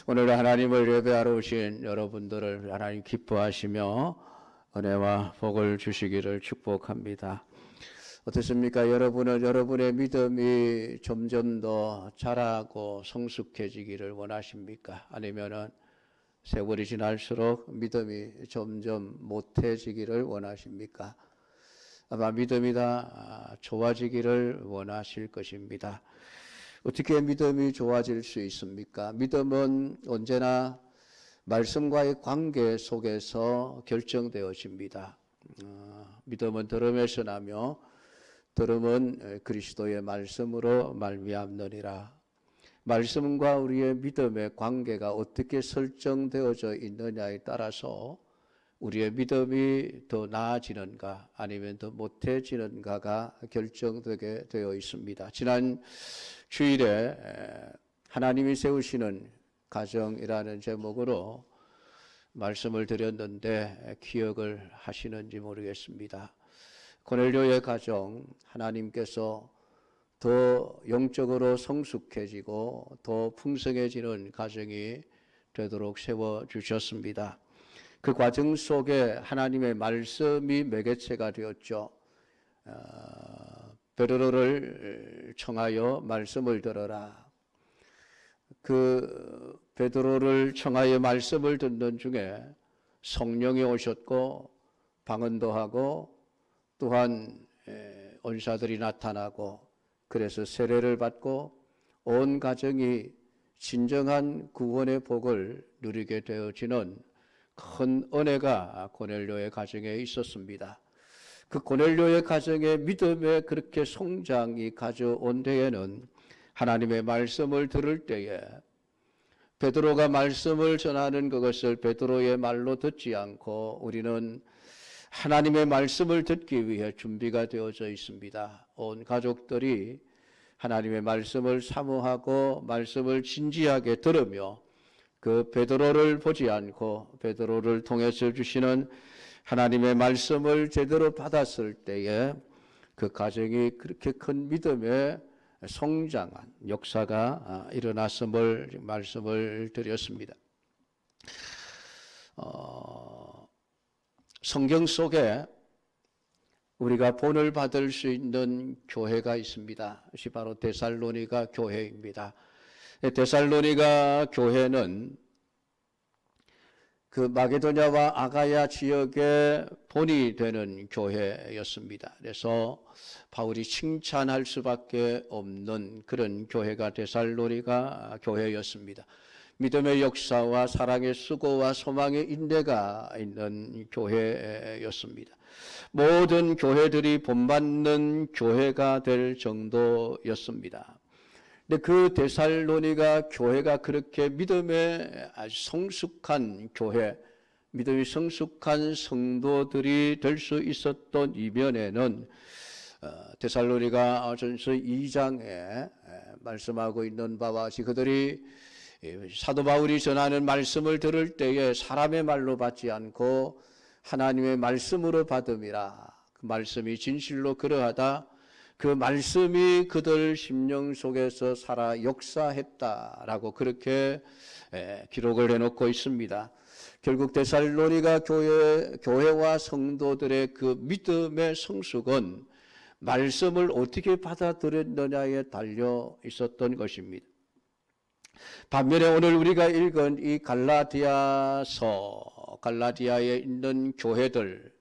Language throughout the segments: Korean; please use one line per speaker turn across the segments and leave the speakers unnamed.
오늘 하나님을 예배하러 오신 여러분들을 하나님 기뻐하시며 은혜와 복을 주시기를 축복합니다. 어떻습니까? 여러분은 여러분의 믿음이 점점 더 자라고 성숙해지기를 원하십니까? 아니면은 세월이 지날수록 믿음이 점점 못해지기를 원하십니까? 아마 믿음이 다 좋아지기를 원하실 것입니다. 어떻게 믿음이 좋아질 수 있습니까? 믿음은 언제나 말씀과의 관계 속에서 결정되어집니다. 믿음은 들음에서 나며 들음은 그리스도의 말씀으로 말미암느니라. 말씀과 우리의 믿음의 관계가 어떻게 설정되어져 있느냐에 따라서 우리의 믿음이 더 나아지는가 아니면 더 못해지는가가 결정되게 되어 있습니다. 지난 주일에 하나님이 세우시는 가정이라는 제목으로 말씀을 드렸는데 기억을 하시는지 모르겠습니다. 고넬료의 가정, 하나님께서 더 영적으로 성숙해지고 더 풍성해지는 가정이 되도록 세워주셨습니다. 그 과정 속에 하나님의 말씀이 매개체가 되었죠. 베드로를 청하여 말씀을 들어라. 그 베드로를 청하여 말씀을 듣는 중에 성령이 오셨고 방언도 하고 또한 언사들이 나타나고 그래서 세례를 받고 온 가정이 진정한 구원의 복을 누리게 되어지는 큰 은혜가 고넬료의 가정에 있었습니다. 그 고넬료의 가정의 믿음의 그렇게 성장이 가져온 데에는 하나님의 말씀을 들을 때에 베드로가 말씀을 전하는 그것을 베드로의 말로 듣지 않고 우리는 하나님의 말씀을 듣기 위해 준비가 되어져 있습니다. 온 가족들이 하나님의 말씀을 사모하고 말씀을 진지하게 들으며 그 베드로를 보지 않고 베드로를 통해서 주시는 하나님의 말씀을 제대로 받았을 때에 그 가정이 그렇게 큰 믿음의 성장한 역사가 일어났음을 말씀을 드렸습니다. 성경 속에 우리가 본을 받을 수 있는 교회가 있습니다. 그것이 바로 데살로니가 교회입니다. 데살로니가 교회는 그 마게도냐와 아가야 지역의 본이 되는 교회였습니다. 그래서 바울이 칭찬할 수밖에 없는 그런 교회가 데살로니가 교회였습니다. 믿음의 역사와 사랑의 수고와 소망의 인내가 있는 교회였습니다. 모든 교회들이 본받는 교회가 될 정도였습니다. 근데 그 데살로니가 교회가 그렇게 믿음에 아주 성숙한 교회, 믿음이 성숙한 성도들이 될 수 있었던 이면에는 데살로니가 전서 2장에 말씀하고 있는 바와 같이 그들이 사도 바울이 전하는 말씀을 들을 때에 사람의 말로 받지 않고 하나님의 말씀으로 받음이라. 그 말씀이 진실로 그러하다. 그 말씀이 그들 심령 속에서 살아 역사했다라고 그렇게 기록을 해놓고 있습니다. 결국 데살로니가 교회와 성도들의 그 믿음의 성숙은 말씀을 어떻게 받아들였느냐에 달려 있었던 것입니다. 반면에 오늘 우리가 읽은 이 갈라디아서, 갈라디아에 있는 교회들,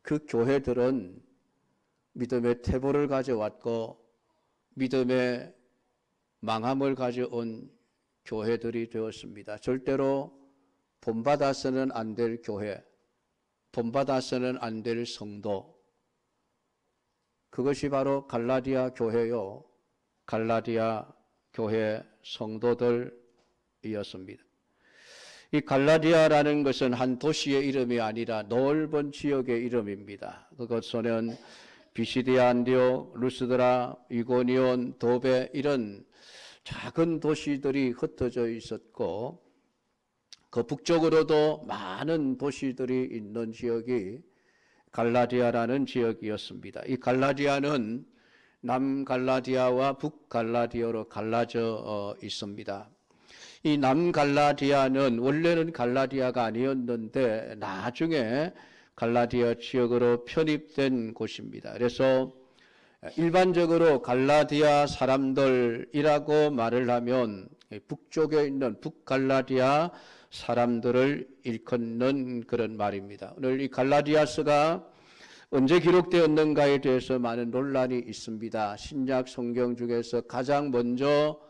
그 교회들은 믿음의 태보를 가져왔고 믿음의 망함을 가져온 교회들이 되었습니다. 절대로 본받아서는 안 될 교회, 본받아서는 안 될 성도, 그것이 바로 갈라디아 교회요, 갈라디아 교회 성도들이었습니다. 이 갈라디아라는 것은 한 도시의 이름이 아니라 넓은 지역의 이름입니다. 그것은 비시디아, 안디옥, 루스드라, 이고니온, 도베 이런 작은 도시들이 흩어져 있었고 그 북쪽으로도 많은 도시들이 있는 지역이 갈라디아라는 지역이었습니다. 이 갈라디아는 남갈라디아와 북갈라디아로 갈라져 있습니다. 이 남갈라디아는 원래는 갈라디아가 아니었는데 나중에 갈라디아 지역으로 편입된 곳입니다. 그래서 일반적으로 갈라디아 사람들이라고 말을 하면 북쪽에 있는 북갈라디아 사람들을 일컫는 그런 말입니다. 오늘 이 갈라디아서가 언제 기록되었는가에 대해서 많은 논란이 있습니다. 신약 성경 중에서 가장 먼저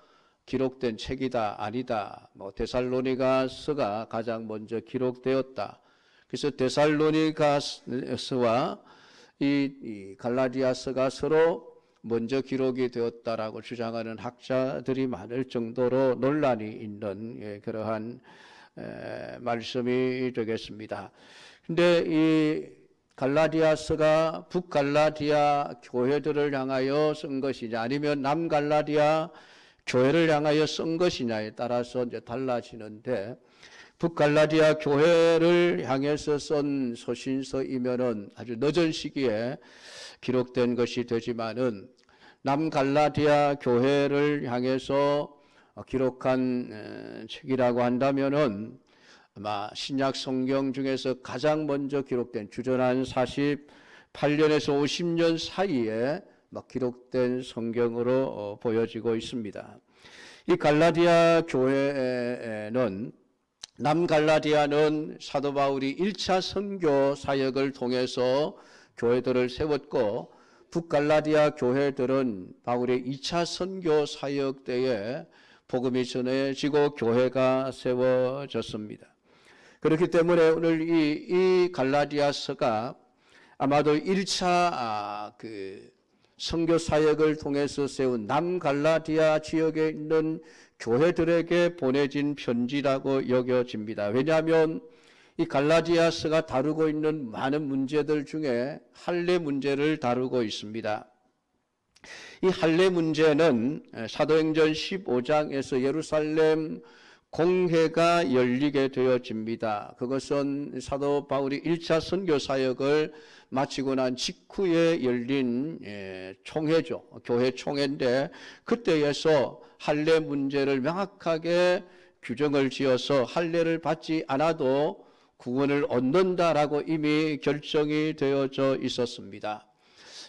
기록된 책이다, 아니다. 데살로니가서가 가장 먼저 기록되었다. 그래서 데살로니가서와 이 갈라디아서가 서로 먼저 기록이 되었다라고 주장하는 학자들이 많을 정도로 논란이 있는 그러한 말씀이 되겠습니다. 근데 이 갈라디아서가 북갈라디아 교회들을 향하여 쓴 것이냐 아니면 남갈라디아 교회를 향하여 쓴 것이냐에 따라서 이제 달라지는데 북갈라디아 교회를 향해서 쓴 서신서이면은 아주 늦은 시기에 기록된 것이 되지만은 남갈라디아 교회를 향해서 기록한 책이라고 한다면은 아마 신약 성경 중에서 가장 먼저 기록된 주전한 48년에서 50년 사이에 기록된 성경으로 보여지고 있습니다. 이 갈라디아 교회는 남갈라디아는 사도 바울이 1차 선교 사역을 통해서 교회들을 세웠고 북갈라디아 교회들은 바울의 2차 선교 사역 때에 복음이 전해지고 교회가 세워졌습니다. 그렇기 때문에 오늘 이 갈라디아서가 아마도 1차 선교 사역을 통해서 세운 남갈라디아 지역에 있는 교회들에게 보내진 편지라고 여겨집니다. 왜냐하면 이 갈라디아서가 다루고 있는 많은 문제들 중에 할례 문제를 다루고 있습니다. 이 할례 문제는 사도행전 15장에서 예루살렘 공회가 열리게 되어집니다. 그것은 사도 바울이 1차 선교 사역을 마치고 난 직후에 열린 총회죠. 교회 총회인데 그때에서 할례 문제를 명확하게 규정을 지어서 할례를 받지 않아도 구원을 얻는다라고 이미 결정이 되어져 있었습니다.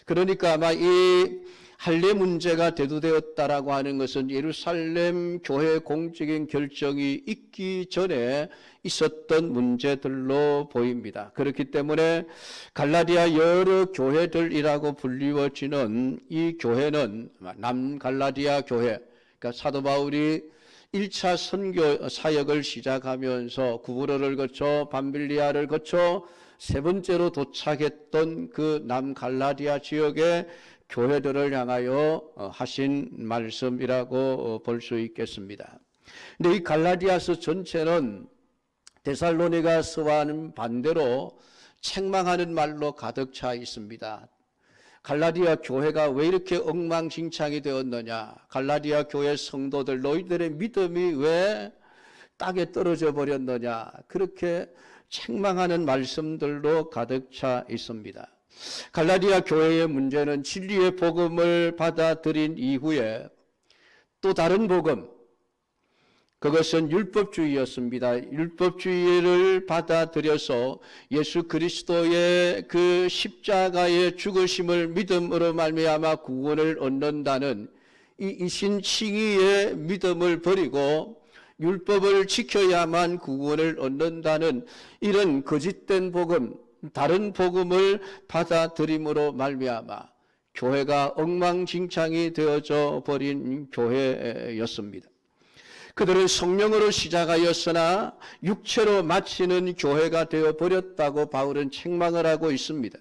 그러니까 아마 이 할례 문제가 대두되었다라고 하는 것은 예루살렘 교회 공적인 결정이 있기 전에 있었던 문제들로 보입니다. 그렇기 때문에 갈라디아 여러 교회들이라고 불리워지는 이 교회는 남갈라디아 교회, 그러니까 사도 바울이 1차 선교 사역을 시작하면서 구브로를 거쳐 밤빌리아를 거쳐 세 번째로 도착했던 그 남갈라디아 지역의 교회들을 향하여 하신 말씀이라고 볼 수 있겠습니다. 근데 이 갈라디아서 전체는 데살로니가서와는 반대로 책망하는 말로 가득 차 있습니다. 갈라디아 교회가 왜 이렇게 엉망진창이 되었느냐? 갈라디아 교회 성도들 너희들의 믿음이 왜 땅에 떨어져 버렸느냐? 그렇게 책망하는 말씀들로 가득 차 있습니다. 갈라디아 교회의 문제는 진리의 복음을 받아들인 이후에 또 다른 복음, 그것은 율법주의였습니다. 율법주의를 받아들여서 예수 그리스도의 그 십자가의 죽으심을 믿음으로 말미암아 구원을 얻는다는 이 이신칭의의 믿음을 버리고 율법을 지켜야만 구원을 얻는다는 이런 거짓된 복음, 다른 복음을 받아들임으로 말미암아 교회가 엉망진창이 되어져 버린 교회였습니다. 그들은 성령으로 시작하였으나 육체로 마치는 교회가 되어버렸다고 바울은 책망을 하고 있습니다.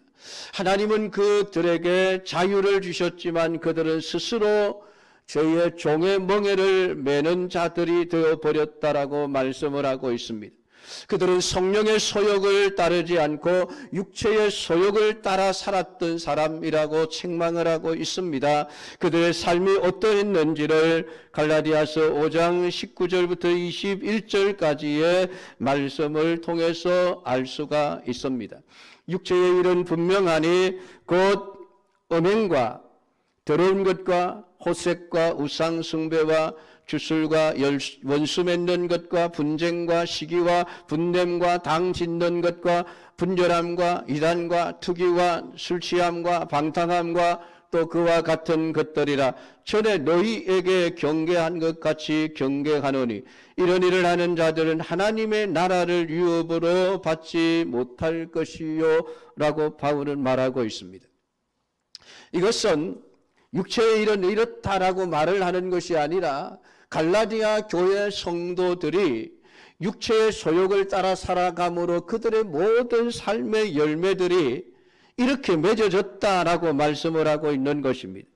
하나님은 그들에게 자유를 주셨지만 그들은 스스로 죄의 종의 멍에를 매는 자들이 되어버렸다라고 말씀을 하고 있습니다. 그들은 성령의 소욕을 따르지 않고 육체의 소욕을 따라 살았던 사람이라고 책망을 하고 있습니다. 그들의 삶이 어떠했는지를 갈라디아서 5장 19절부터 21절까지의 말씀을 통해서 알 수가 있습니다. 육체의 일은 분명하니 곧 음행과 더러운 것과 호색과 우상 숭배와 주술과 원수 맺는 것과 분쟁과 시기와 분냄과 당 짓는 것과 분절함과 이단과 투기와 술취함과 방탕함과 또 그와 같은 것들이라. 전에 너희에게 경계한 것 같이 경계하노니 이런 일을 하는 자들은 하나님의 나라를 유업으로 받지 못할 것이요 라고 바울은 말하고 있습니다. 이것은 육체의 일은 이렇다라고 말을 하는 것이 아니라 갈라디아 교회 성도들이 육체의 소욕을 따라 살아감으로 그들의 모든 삶의 열매들이 이렇게 맺어졌다라고 말씀을 하고 있는 것입니다.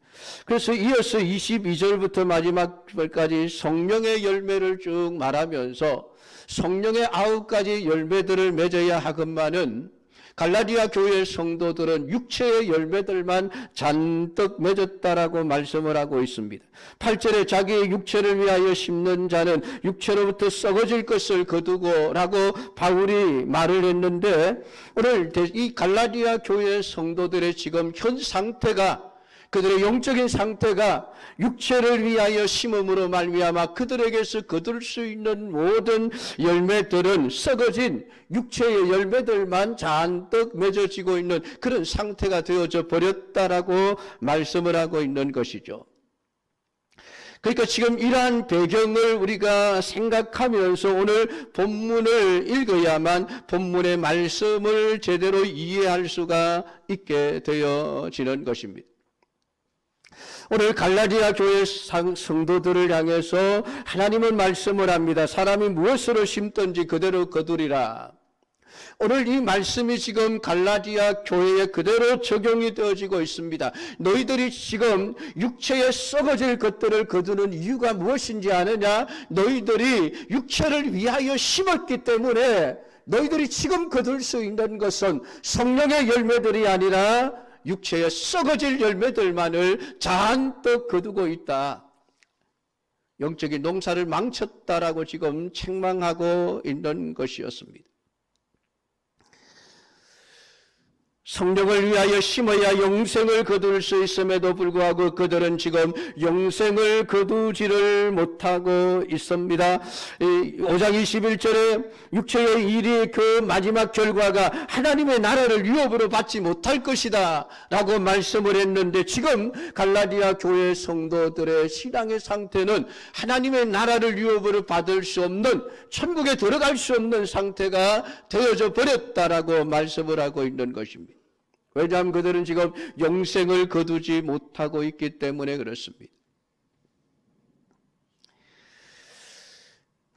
그래서 이어서 22절부터 마지막 절까지 성령의 열매를 쭉 말하면서 성령의 9가지 열매들을 맺어야 하건만은 갈라디아 교회 성도들은 육체의 열매들만 잔뜩 맺었다라고 말씀을 하고 있습니다. 8절에 자기의 육체를 위하여 심는 자는 육체로부터 썩어질 것을 거두고 라고 바울이 말을 했는데, 오늘 이 갈라디아 교회 성도들의 지금 현 상태가, 그들의 영적인 상태가 육체를 위하여 심음으로 말미암아 그들에게서 거둘 수 있는 모든 열매들은 썩어진 육체의 열매들만 잔뜩 맺어지고 있는 그런 상태가 되어져 버렸다라고 말씀을 하고 있는 것이죠. 그러니까 지금 이러한 배경을 우리가 생각하면서 오늘 본문을 읽어야만 본문의 말씀을 제대로 이해할 수가 있게 되어지는 것입니다. 오늘 갈라디아 교회 성도들을 향해서 하나님은 말씀을 합니다. 사람이 무엇으로 심든지 그대로 거두리라. 오늘 이 말씀이 지금 갈라디아 교회에 그대로 적용이 되어지고 있습니다. 너희들이 지금 육체에 썩어질 것들을 거두는 이유가 무엇인지 아느냐? 너희들이 육체를 위하여 심었기 때문에 너희들이 지금 거둘 수 있는 것은 성령의 열매들이 아니라 육체에 썩어질 열매들만을 잔뜩 거두고 있다. 영적인 농사를 망쳤다라고 지금 책망하고 있는 것이었습니다. 성령을 위하여 심어야 영생을 거둘 수 있음에도 불구하고 그들은 지금 영생을 거두지를 못하고 있습니다. 5장 21절에 육체의 일이 그 마지막 결과가 하나님의 나라를 유업으로 받지 못할 것이다 라고 말씀을 했는데, 지금 갈라디아 교회 성도들의 신앙의 상태는 하나님의 나라를 유업으로 받을 수 없는, 천국에 들어갈 수 없는 상태가 되어져 버렸다라고 말씀을 하고 있는 것입니다. 왜냐하면 그들은 지금 영생을 거두지 못하고 있기 때문에 그렇습니다.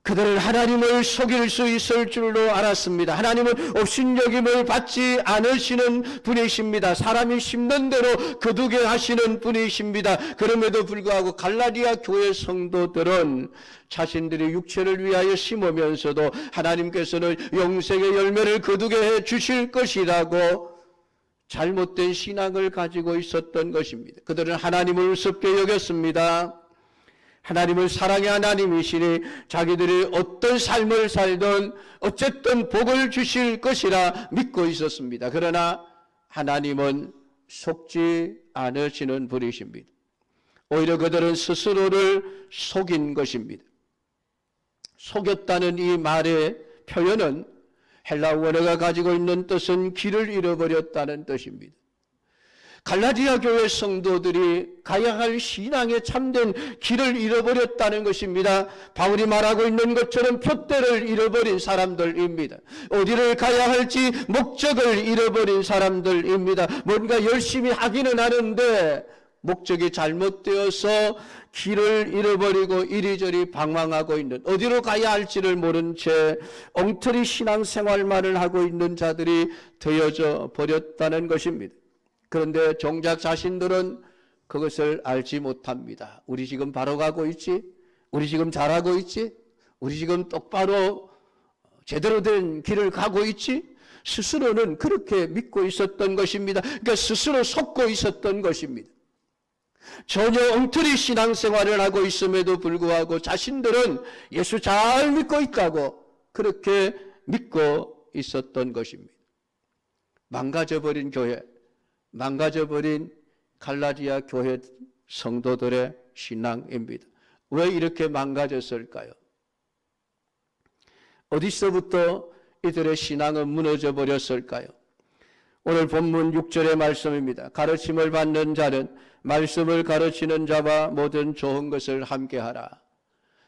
그들은 하나님을 속일 수 있을 줄로 알았습니다. 하나님은 업신여김을 받지 않으시는 분이십니다. 사람이 심는 대로 거두게 하시는 분이십니다. 그럼에도 불구하고 갈라디아 교회 성도들은 자신들이 육체를 위하여 심으면서도 하나님께서는 영생의 열매를 거두게 해 주실 것이라고 잘못된 신앙을 가지고 있었던 것입니다. 그들은 하나님을 우습게 여겼습니다. 하나님은 사랑의 하나님이시니 자기들이 어떤 삶을 살든 어쨌든 복을 주실 것이라 믿고 있었습니다. 그러나 하나님은 속지 않으시는 분이십니다. 오히려 그들은 스스로를 속인 것입니다. 속였다는 이 말의 표현은 헬라 원어가 가지고 있는 뜻은 길을 잃어버렸다는 뜻입니다. 갈라디아 교회 성도들이 가야 할 신앙의 참된 길을 잃어버렸다는 것입니다. 바울이 말하고 있는 것처럼 푯대를 잃어버린 사람들입니다. 어디를 가야 할지 목적을 잃어버린 사람들입니다. 뭔가 열심히 하기는 하는데 목적이 잘못되어서 길을 잃어버리고 이리저리 방황하고 있는, 어디로 가야 할지를 모른 채 엉터리 신앙생활만을 하고 있는 자들이 되어져 버렸다는 것입니다. 그런데 정작 자신들은 그것을 알지 못합니다. 우리 지금 바로 가고 있지? 우리 지금 잘하고 있지? 우리 지금 똑바로 제대로 된 길을 가고 있지? 스스로는 그렇게 믿고 있었던 것입니다. 그러니까 스스로 속고 있었던 것입니다. 전혀 엉터리 신앙생활을 하고 있음에도 불구하고 자신들은 예수 잘 믿고 있다고 그렇게 믿고 있었던 것입니다. 망가져버린 교회, 망가져버린 갈라디아 교회 성도들의 신앙입니다. 왜 이렇게 망가졌을까요? 어디서부터 이들의 신앙은 무너져 버렸을까요? 오늘 본문 6절의 말씀입니다. 가르침을 받는 자는 말씀을 가르치는 자와 모든 좋은 것을 함께하라.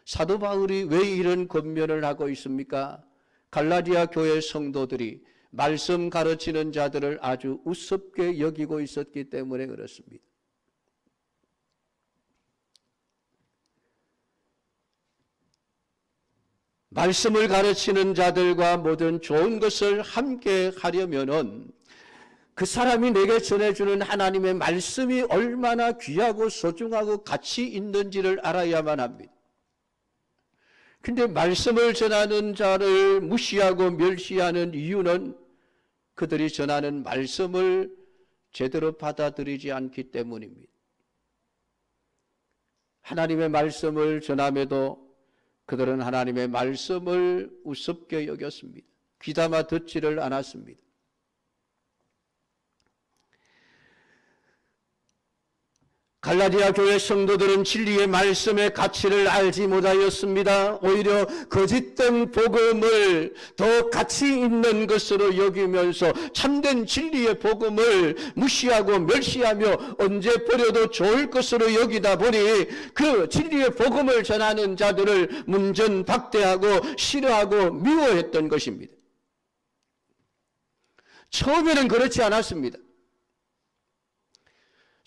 사도 바울이 왜 이런 권면을 하고 있습니까? 갈라디아 교회 성도들이 말씀 가르치는 자들을 아주 우습게 여기고 있었기 때문에 그렇습니다. 말씀을 가르치는 자들과 모든 좋은 것을 함께 하려면은 그 사람이 내게 전해주는 하나님의 말씀이 얼마나 귀하고 소중하고 가치 있는지를 알아야만 합니다. 근데 말씀을 전하는 자를 무시하고 멸시하는 이유는 그들이 전하는 말씀을 제대로 받아들이지 않기 때문입니다. 하나님의 말씀을 전함에도 그들은 하나님의 말씀을 우습게 여겼습니다. 귀담아 듣지를 않았습니다. 갈라디아 교회 성도들은 진리의 말씀의 가치를 알지 못하였습니다. 오히려 거짓된 복음을 더 가치 있는 것으로 여기면서 참된 진리의 복음을 무시하고 멸시하며 언제 버려도 좋을 것으로 여기다 보니 그 진리의 복음을 전하는 자들을 문전박대하고 싫어하고 미워했던 것입니다. 처음에는 그렇지 않았습니다.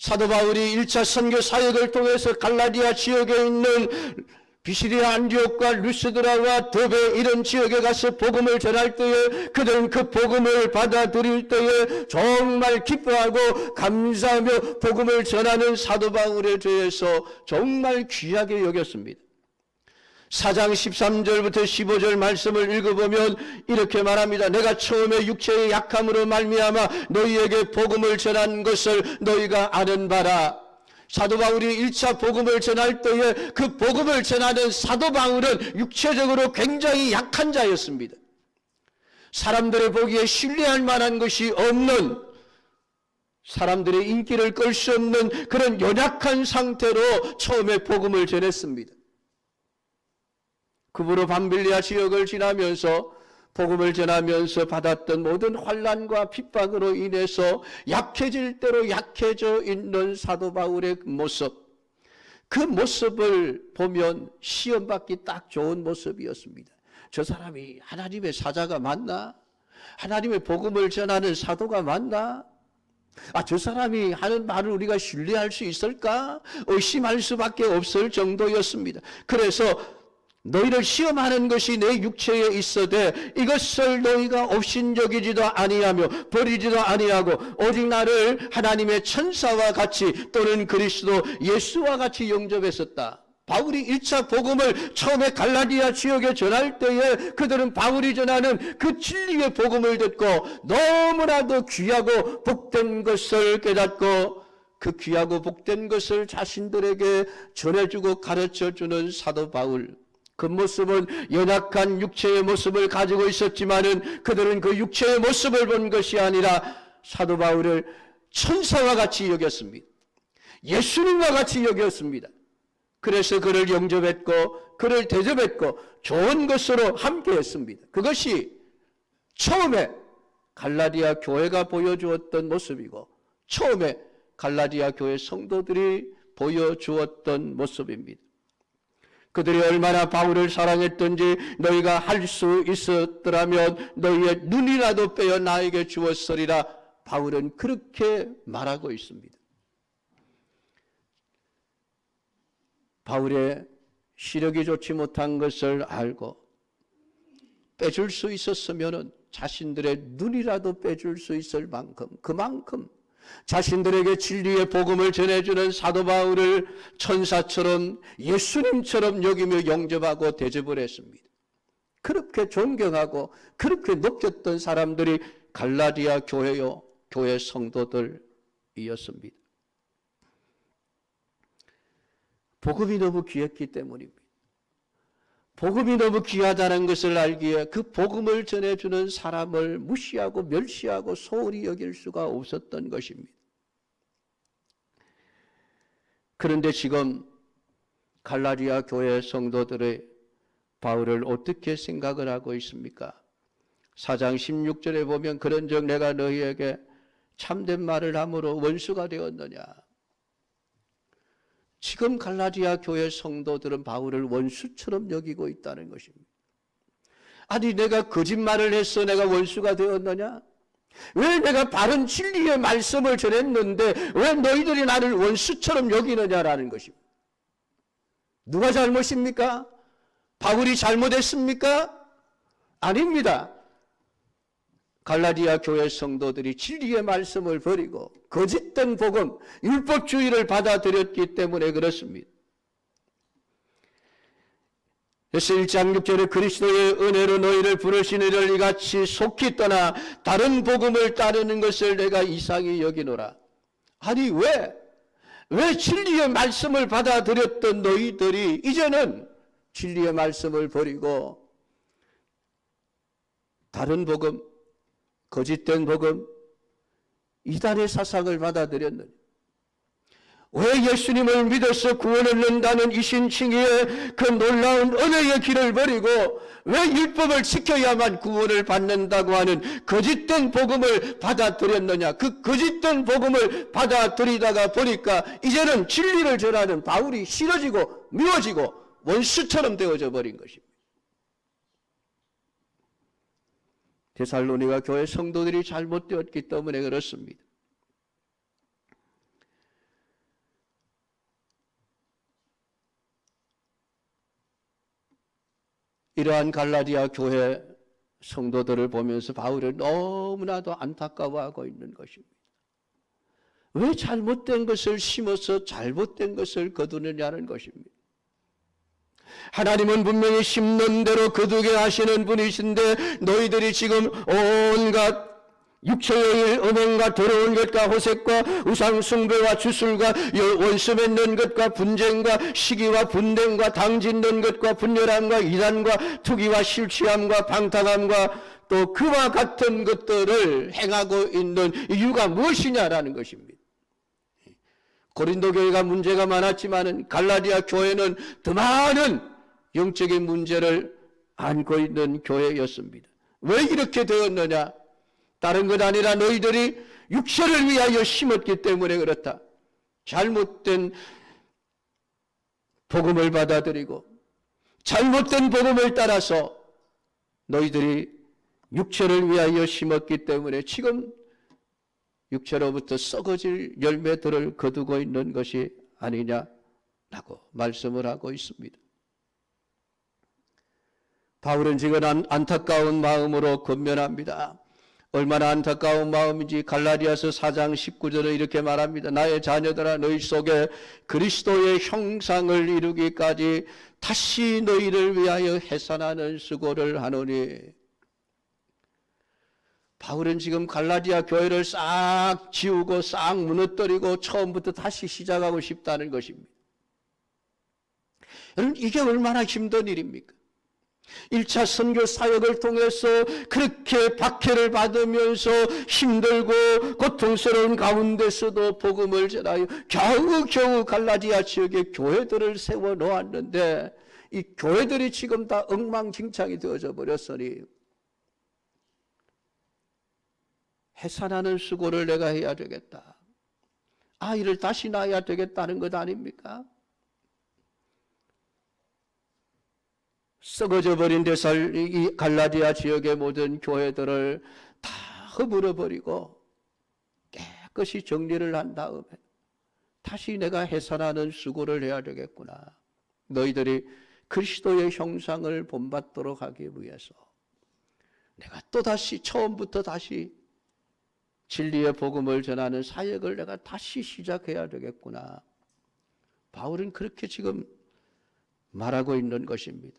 사도 바울이 1차 선교 사역을 통해서 갈라디아 지역에 있는 비시리아 안디옥과 루스드라와 더베 이런 지역에 가서 복음을 전할 때에 그들은 그 복음을 받아들일 때에 정말 기뻐하고 감사하며 복음을 전하는 사도 바울에 대해서 정말 귀하게 여겼습니다. 4장 13절부터 15절 말씀을 읽어보면 이렇게 말합니다. 내가 처음에 육체의 약함으로 말미암아 너희에게 복음을 전한 것을 너희가 아는 바라. 사도 바울이 1차 복음을 전할 때에 그 복음을 전하는 사도 바울은 육체적으로 굉장히 약한 자였습니다. 사람들의 보기에 신뢰할 만한 것이 없는, 사람들의 인기를 끌 수 없는 그런 연약한 상태로 처음에 복음을 전했습니다. 그 후로 밤빌리아 지역을 지나면서 복음을 전하면서 받았던 모든 환난과 핍박으로 인해서 약해질 대로 약해져 있는 사도 바울의 모습, 그 모습을 보면 시험받기 딱 좋은 모습이었습니다. 저 사람이 하나님의 사자가 맞나? 하나님의 복음을 전하는 사도가 맞나? 저 사람이 하는 말을 우리가 신뢰할 수 있을까? 의심할 수밖에 없을 정도였습니다. 그래서 너희를 시험하는 것이 내 육체에 있어되 이것을 너희가 업신여기지도 아니하며 버리지도 아니하고 오직 나를 하나님의 천사와 같이 또는 그리스도 예수와 같이 영접했었다. 바울이 1차 복음을 처음에 갈라디아 지역에 전할 때에 그들은 바울이 전하는 그 진리의 복음을 듣고 너무나도 귀하고 복된 것을 깨닫고 그 귀하고 복된 것을 자신들에게 전해주고 가르쳐주는 사도 바울, 그 모습은 연약한 육체의 모습을 가지고 있었지만은 그들은 그 육체의 모습을 본 것이 아니라 사도 바울을 천사와 같이 여겼습니다. 예수님과 같이 여겼습니다. 그래서 그를 영접했고 그를 대접했고 좋은 것으로 함께했습니다. 그것이 처음에 갈라디아 교회가 보여주었던 모습이고 처음에 갈라디아 교회 성도들이 보여주었던 모습입니다. 그들이 얼마나 바울을 사랑했던지 너희가 할 수 있었더라면 너희의 눈이라도 빼어 나에게 주었으리라. 바울은 그렇게 말하고 있습니다. 바울의 시력이 좋지 못한 것을 알고 빼줄 수 있었으면 자신들의 눈이라도 빼줄 수 있을 만큼 그만큼 자신들에게 진리의 복음을 전해주는 사도 바울을 천사처럼 예수님처럼 여기며 영접하고 대접을 했습니다. 그렇게 존경하고 그렇게 높였던 사람들이 갈라디아 교회요, 교회 성도들이었습니다. 복음이 너무 귀했기 때문입니다. 복음이 너무 귀하다는 것을 알기에 그 복음을 전해주는 사람을 무시하고 멸시하고 소홀히 여길 수가 없었던 것입니다. 그런데 지금 갈라디아 교회 성도들의 바울을 어떻게 생각을 하고 있습니까? 4장 16절에 보면 그런즉 내가 너희에게 참된 말을 함으로 원수가 되었느냐. 지금 갈라디아 교회 성도들은 바울을 원수처럼 여기고 있다는 것입니다. 아니 내가 거짓말을 해서 내가 원수가 되었느냐? 왜 내가 바른 진리의 말씀을 전했는데 왜 너희들이 나를 원수처럼 여기느냐라는 것입니다. 누가 잘못입니까? 바울이 잘못했습니까? 아닙니다. 갈라디아 교회 성도들이 진리의 말씀을 버리고 거짓된 복음, 율법주의를 받아들였기 때문에 그렇습니다. 그래서 1장 6절에 그리스도의 은혜로 너희를 부르시니를 이같이 속히 떠나 다른 복음을 따르는 것을 내가 이상히 여기노라. 아니 왜 진리의 말씀을 받아들였던 너희들이 이제는 진리의 말씀을 버리고 다른 복음, 거짓된 복음, 이단의 사상을 받아들였느냐? 왜 예수님을 믿어서 구원을 얻는다는 이신칭의의 그 놀라운 은혜의 길을 버리고 왜 율법을 지켜야만 구원을 받는다고 하는 거짓된 복음을 받아들였느냐? 그 거짓된 복음을 받아들이다가 보니까 이제는 진리를 전하는 바울이 싫어지고 미워지고 원수처럼 되어져 버린 것입니다. 데살로니가 교회 성도들이 잘못되었기 때문에 그렇습니다. 이러한 갈라디아 교회 성도들을 보면서 바울은 너무나도 안타까워하고 있는 것입니다. 왜 잘못된 것을 심어서 잘못된 것을 거두느냐는 것입니다. 하나님은 분명히 심는 대로 거두게 하시는 분이신데 너희들이 지금 온갖 육체의 음행과 더러운 것과 호색과 우상숭배와 주술과 원수 맺는 것과 분쟁과 시기와 분냄과 당짓는 것과 분열함과 이단과 투기와 실취함과 방탕함과 또 그와 같은 것들을 행하고 있는 이유가 무엇이냐라는 것입니다. 고린도 교회가 문제가 많았지만 갈라디아 교회는 더 많은 영적인 문제를 안고 있는 교회였습니다. 왜 이렇게 되었느냐? 다른 것 아니라 너희들이 육체를 위하여 심었기 때문에 그렇다. 잘못된 복음을 받아들이고 잘못된 복음을 따라서 너희들이 육체를 위하여 심었기 때문에 지금 육체로부터 썩어질 열매들을 거두고 있는 것이 아니냐라고 말씀을 하고 있습니다. 바울은 지금 안타까운 마음으로 권면합니다. 얼마나 안타까운 마음인지 갈라디아서 4장 19절에 이렇게 말합니다. 나의 자녀들아 너희 속에 그리스도의 형상을 이루기까지 다시 너희를 위하여 해산하는 수고를 하노니. 바울은 지금 갈라디아 교회를 싹 지우고 싹 무너뜨리고 처음부터 다시 시작하고 싶다는 것입니다. 여러분 이게 얼마나 힘든 일입니까? 1차 선교 사역을 통해서 그렇게 박해를 받으면서 힘들고 고통스러운 가운데서도 복음을 전하여 겨우겨우 갈라디아 지역에 교회들을 세워 놓았는데 이 교회들이 지금 다 엉망진창이 되어져 버렸으니 해산하는 수고를 내가 해야 되겠다. 아이를 다시 낳아야 되겠다는 것 아닙니까? 썩어져 버린 이 갈라디아 지역의 모든 교회들을 다 허물어 버리고 깨끗이 정리를 한 다음에 다시 내가 해산하는 수고를 해야 되겠구나. 너희들이 그리스도의 형상을 본받도록 하기 위해서 내가 또다시 처음부터 다시 진리의 복음을 전하는 사역을 내가 다시 시작해야 되겠구나. 바울은 그렇게 지금 말하고 있는 것입니다.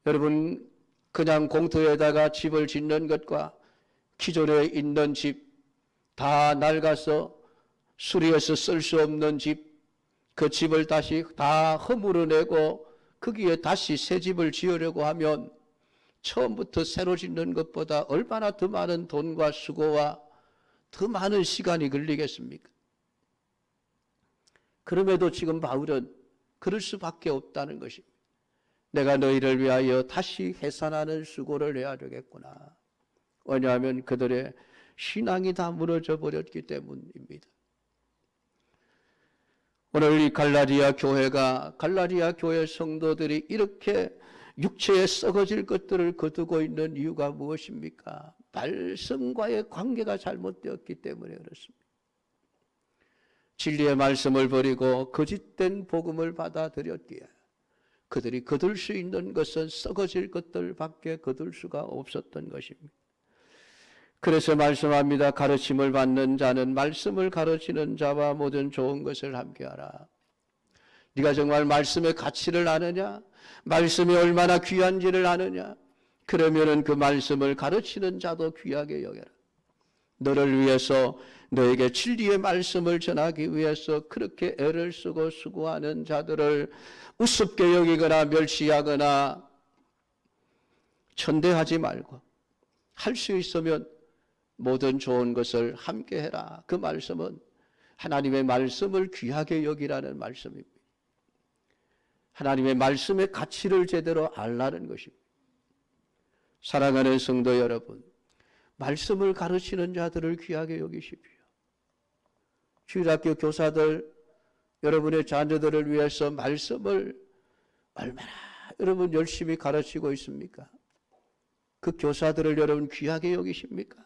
여러분 그냥 공터에다가 집을 짓는 것과 기존에 있는 집 다 낡아서 수리해서 쓸 수 없는 집, 그 집을 다시 다 허물어내고 거기에 다시 새 집을 지으려고 하면 처음부터 새로 짓는 것보다 얼마나 더 많은 돈과 수고와 더 많은 시간이 걸리겠습니까? 그럼에도 지금 바울은 그럴 수밖에 없다는 것입니다. 내가 너희를 위하여 다시 해산하는 수고를 해야 되겠구나. 왜냐하면 그들의 신앙이 다 무너져 버렸기 때문입니다. 오늘 이 갈라디아 교회 성도들이 이렇게 육체에 썩어질 것들을 거두고 있는 이유가 무엇입니까? 말씀과의 관계가 잘못되었기 때문에 그렇습니다. 진리의 말씀을 버리고 거짓된 복음을 받아들였기에 그들이 거둘 수 있는 것은 썩어질 것들밖에 거둘 수가 없었던 것입니다. 그래서 말씀합니다. 가르침을 받는 자는 말씀을 가르치는 자와 모든 좋은 것을 함께하라. 네가 정말 말씀의 가치를 아느냐? 말씀이 얼마나 귀한지를 아느냐? 그러면은 그 말씀을 가르치는 자도 귀하게 여겨라. 너를 위해서 너에게 진리의 말씀을 전하기 위해서 그렇게 애를 쓰고 수고하는 자들을 우습게 여기거나 멸시하거나 천대하지 말고 할 수 있으면 모든 좋은 것을 함께 해라. 그 말씀은 하나님의 말씀을 귀하게 여기라는 말씀입니다. 하나님의 말씀의 가치를 제대로 알라는 것입니다. 사랑하는 성도 여러분, 말씀을 가르치는 자들을 귀하게 여기십시오. 주일학교 교사들, 여러분의 자녀들을 위해서 말씀을 얼마나 여러분 열심히 가르치고 있습니까? 그 교사들을 여러분 귀하게 여기십니까?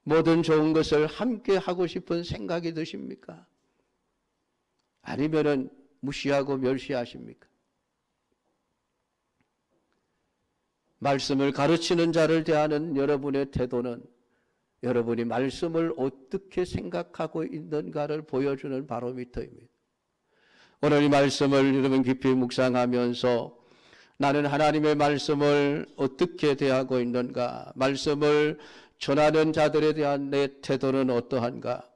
모든 좋은 것을 함께 하고 싶은 생각이 드십니까? 아니면은 무시하고 멸시하십니까? 말씀을 가르치는 자를 대하는 여러분의 태도는 여러분이 말씀을 어떻게 생각하고 있는가를 보여주는 바로미터입니다. 오늘 이 말씀을 여러분 깊이 묵상하면서 나는 하나님의 말씀을 어떻게 대하고 있는가? 말씀을 전하는 자들에 대한 내 태도는 어떠한가?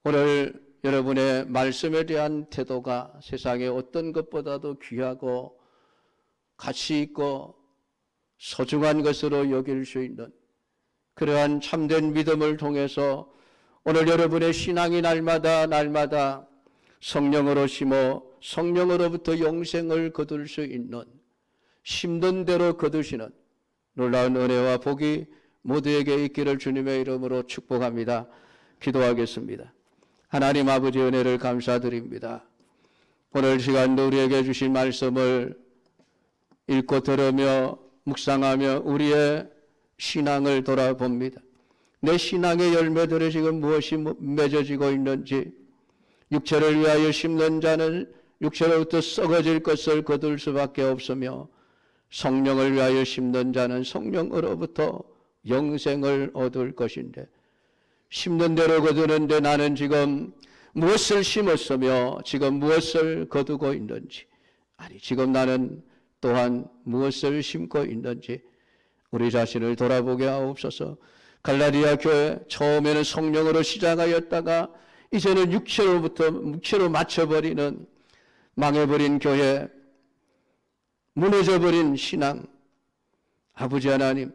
오늘 여러분의 말씀에 대한 태도가 세상의 어떤 것보다도 귀하고 가치 있고 소중한 것으로 여길 수 있는 그러한 참된 믿음을 통해서 오늘 여러분의 신앙이 날마다 성령으로 심어 성령으로부터 영생을 거둘 수 있는 심는 대로 거두시는 놀라운 은혜와 복이 모두에게 있기를 주님의 이름으로 축복합니다. 기도하겠습니다. 하나님 아버지 은혜를 감사드립니다. 오늘 시간도 우리에게 주신 말씀을 읽고 들으며 묵상하며 우리의 신앙을 돌아봅니다. 내 신앙의 열매들이 지금 무엇이 맺어지고 있는지, 육체를 위하여 심는 자는 육체로부터 썩어질 것을 거둘 수밖에 없으며 성령을 위하여 심는 자는 성령으로부터 영생을 얻을 것인데, 심는 대로 거두는데 나는 지금 무엇을 심었으며 지금 무엇을 거두고 있는지, 아니 지금 나는 또한 무엇을 심고 있는지 우리 자신을 돌아보게 하옵소서. 갈라디아 교회 처음에는 성령으로 시작하였다가 이제는 육체로 맞춰버리는 망해버린 교회, 무너져버린 신앙, 아버지 하나님,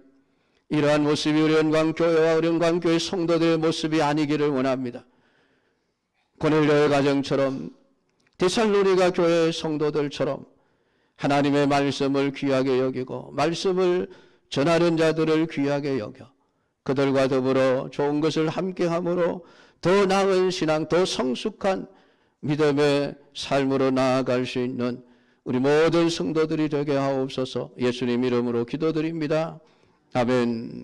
이러한 모습이 우리 은광교회와 우리 은광교회 성도들의 모습이 아니기를 원합니다. 고넬료의 가정처럼 데살로니가 교회의 성도들처럼 하나님의 말씀을 귀하게 여기고 말씀을 전하는 자들을 귀하게 여겨 그들과 더불어 좋은 것을 함께함으로 더 나은 신앙, 더 성숙한 믿음의 삶으로 나아갈 수 있는 우리 모든 성도들이 되게 하옵소서. 예수님 이름으로 기도드립니다. 아멘.